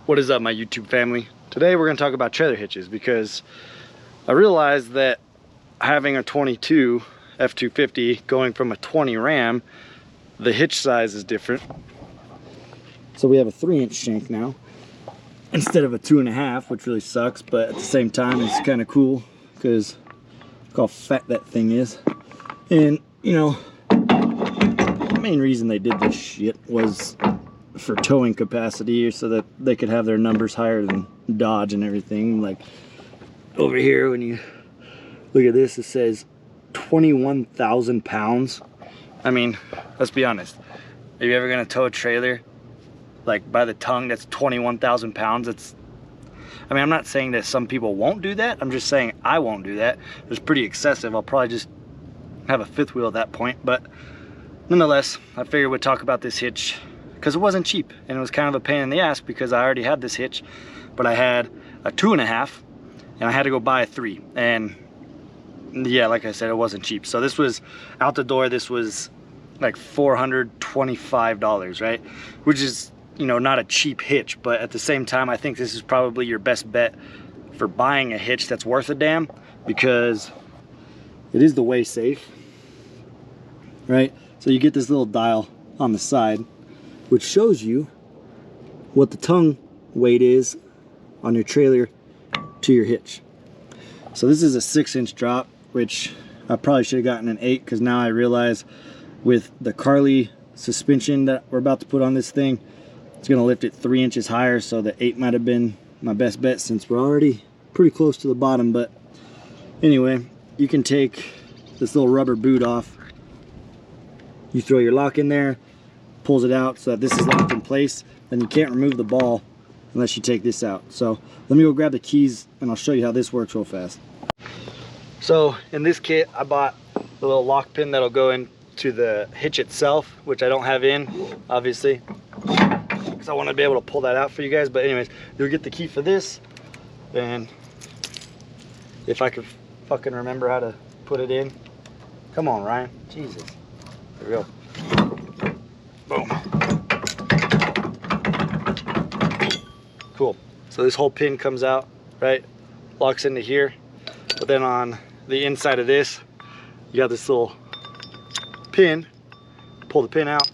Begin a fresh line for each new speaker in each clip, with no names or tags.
What is up, my YouTube family? Today we're going to talk about trailer hitches because I realized that having a 22 F250 going from a 20 Ram, the hitch size is different. So we have a 3-inch shank now instead of a 2.5, which really sucks, but at the same time it's kind of cool because look how fat that thing is. And you know, the main reason they did this shit was for towing capacity, so that they could have their numbers higher than Dodge and everything. Like over here, when you look at this, it says 21,000 pounds. I mean, let's be honest. Are you ever gonna tow a trailer like by the tongue that's 21,000 pounds? It's, I mean, I'm not saying that some people won't do that. I'm just saying I won't do that. It's pretty excessive. I'll probably just have a fifth wheel at that point. But nonetheless, I figured we'd talk about this hitch because it wasn't cheap and it was kind of a pain in the ass because I already had this hitch, but I had a 2.5 and I had to go buy a 3. And yeah, like I said, it wasn't cheap. So this was out the door. This was like $425, right? Which is, you know, not a cheap hitch, but at the same time, I think this is probably your best bet for buying a hitch that's worth a damn, because it is the way safe, right? So you get this little dial on the side, which shows you what the tongue weight is on your trailer to your hitch. So this is a 6-inch drop, which I probably should have gotten an 8, because now I realize with the Carly suspension that we're about to put on this thing, it's gonna lift it 3 inches higher, so the 8 might have been my best bet since we're already pretty close to the bottom. But anyway, you can take this little rubber boot off. You throw your lock in there, pulls it out so that this is locked in place. Then you can't remove the ball unless you take this out. So let me go grab the keys and I'll show you how this works real fast. So in this kit, I bought the little lock pin that'll go into the hitch itself, which I don't have in, obviously, because I want to be able to pull that out for you guys. But anyways, you'll get the key for this, and if I could fucking remember how to put it in. Come on, Ryan. Jesus. There we go. Boom. Cool. So this whole pin comes out, right? Locks into here. But then on the inside of this, you got this little pin. Pull the pin out.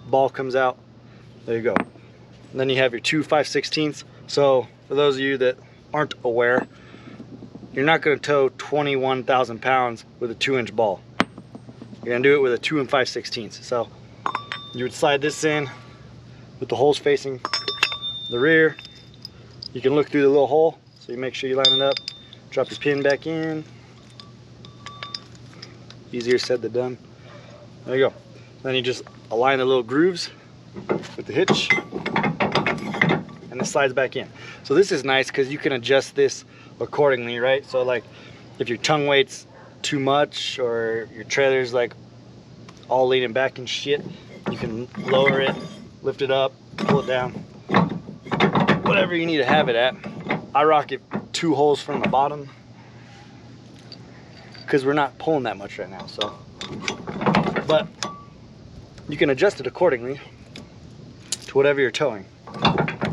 Ball comes out. There you go. And then you have your 2 5/16. So for those of you that aren't aware, you're not going to tow 21,000 pounds with a 2-inch ball. You're going to do it with a 2 5/16. So you would slide this in with the holes facing the rear. You can look through the little hole, so you make sure you line it up. Drop your pin back in. Easier said than done. There you go. Then you just align the little grooves with the hitch, and it slides back in. So this is nice because you can adjust this accordingly, right? So like if your tongue weight's too much or your trailer's like all leaning back and shit, you can lower it, lift it up, pull it down, whatever you need to have it at. I rock it 2 holes from the bottom because we're not pulling that much right now. So, but you can adjust it accordingly to whatever you're towing.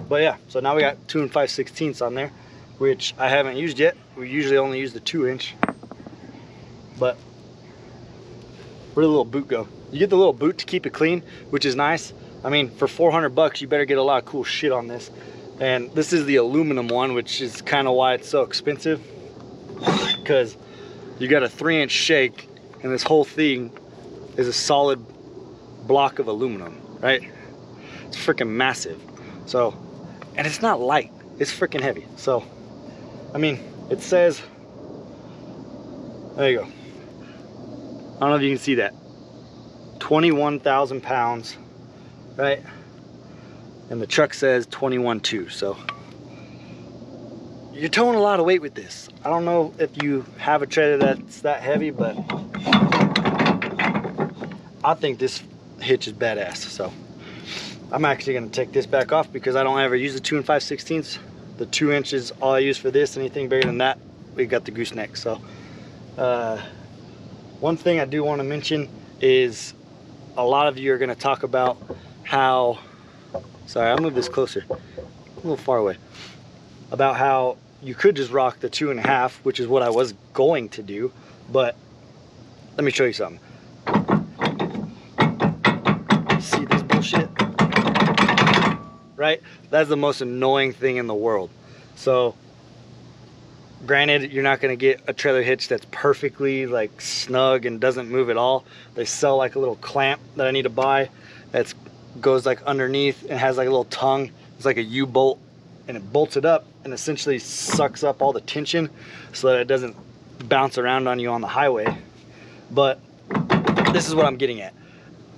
But yeah, so now we got 2 5/16 on there, which I haven't used yet. We usually only use the 2-inch. But where'd the little boot go? You get the little boot to keep it clean, which is nice. I mean, for 400 bucks, you better get a lot of cool shit on this. And this is the aluminum one, which is kind of why it's so expensive, because you got a 3-inch shake and this whole thing is a solid block of aluminum, right? It's freaking massive. So, and it's not light, it's freaking heavy. So, I mean, it says, there you go. I don't know if you can see that. 21,000 pounds, right? And the truck says 21.2. So you're towing a lot of weight with this. I don't know if you have a trailer that's that heavy, but I think this hitch is badass. So I'm actually gonna take this back off because I don't ever use the 2 5/16. The 2-inch is all I use for this. Anything bigger than that, we got the gooseneck. So one thing I do want to mention is a lot of you are going to talk about how, sorry, I'll move this closer. A little far away, about how you could just rock the 2.5, which is what I was going to do, but let me show you something. See this bullshit? Right? That's the most annoying thing in the world. So granted, you're not going to get a trailer hitch that's perfectly like snug and doesn't move at all. They sell like a little clamp that I need to buy that goes like underneath and has like a little tongue. It's like a U-bolt, and it bolts it up and essentially sucks up all the tension so that it doesn't bounce around on you on the highway. But this is what I'm getting at.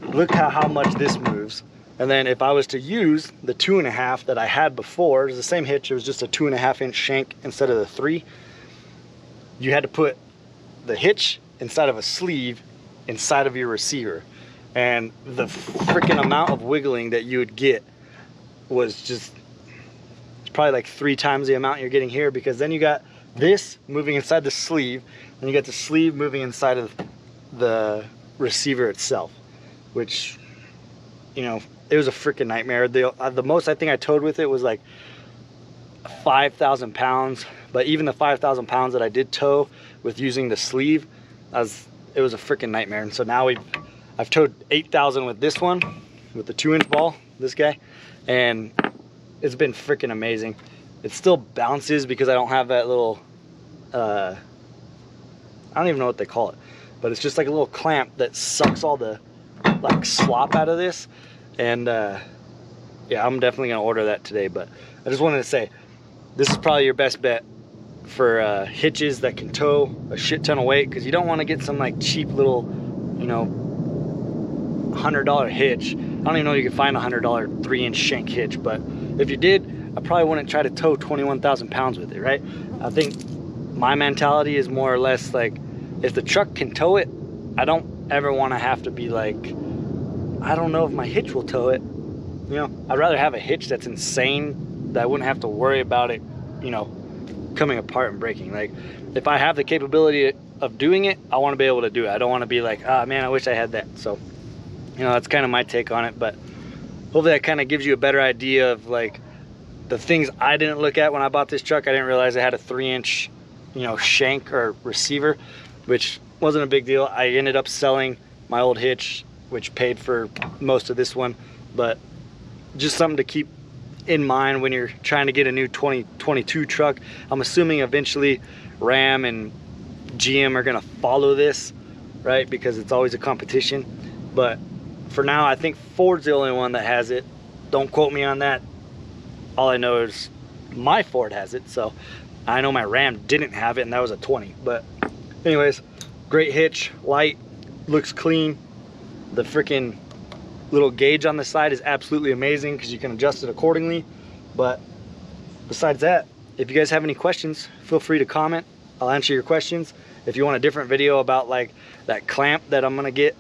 Look how much this moves. And then if I was to use the 2.5 that I had before, it was the same hitch, it was just a 2.5-inch shank instead of the 3. You had to put the hitch inside of a sleeve inside of your receiver. And the freaking amount of wiggling that you would get was just, it's probably like 3 times the amount you're getting here, because then you got this moving inside the sleeve, and you got the sleeve moving inside of the receiver itself, which, you know, it was a freaking nightmare. The most I think I towed with it was like 5,000 pounds, but even the 5,000 pounds that I did tow with using the sleeve, it was a freaking nightmare. And so now I've towed 8,000 with this one, with the 2-inch ball, this guy, and it's been freaking amazing. It still bounces because I don't have that little, I don't even know what they call it, but it's just like a little clamp that sucks all the like slop out of this. And yeah, I'm definitely gonna order that today. But I just wanted to say, this is probably your best bet for hitches that can tow a shit ton of weight, because you don't want to get some like cheap little, you know, $100 hitch. I don't even know you can find a $100 3-inch shank hitch, but if you did, I probably wouldn't try to tow 21,000 pounds with it, right? I think my mentality is more or less like, if the truck can tow it, I don't ever want to have to be like, I don't know if my hitch will tow it. You know, I'd rather have a hitch that's insane, that I wouldn't have to worry about it, you know, coming apart and breaking. Like, if I have the capability of doing it, I want to be able to do it. I don't want to be like, ah, man, I wish I had that. So, you know, that's kind of my take on it. But hopefully that kind of gives you a better idea of like the things I didn't look at when I bought this truck. I didn't realize it had a 3-inch, you know, shank or receiver, which wasn't a big deal. I ended up selling my old hitch, which paid for most of this one. But just something to keep in mind when you're trying to get a new 2022 truck. I'm assuming eventually Ram and GM are gonna follow this, right? Because it's always a competition. But for now, I think Ford's the only one that has it. Don't quote me on that. All I know is my Ford has it. So I know my Ram didn't have it, and that was a 20. But anyways, great hitch, light, looks clean. The freaking little gauge on the side is absolutely amazing because you can adjust it accordingly. But besides that, if you guys have any questions, feel free to comment. I'll answer your questions. If you want a different video about like that clamp that I'm gonna get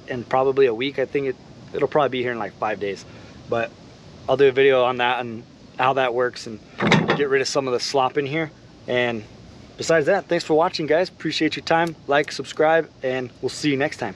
in probably a week, I think it'll probably be here in like 5 days. But I'll do a video on that and how that works and get rid of some of the slop in here. And besides that, thanks for watching, guys. Appreciate your time. Like, subscribe, and we'll see you next time.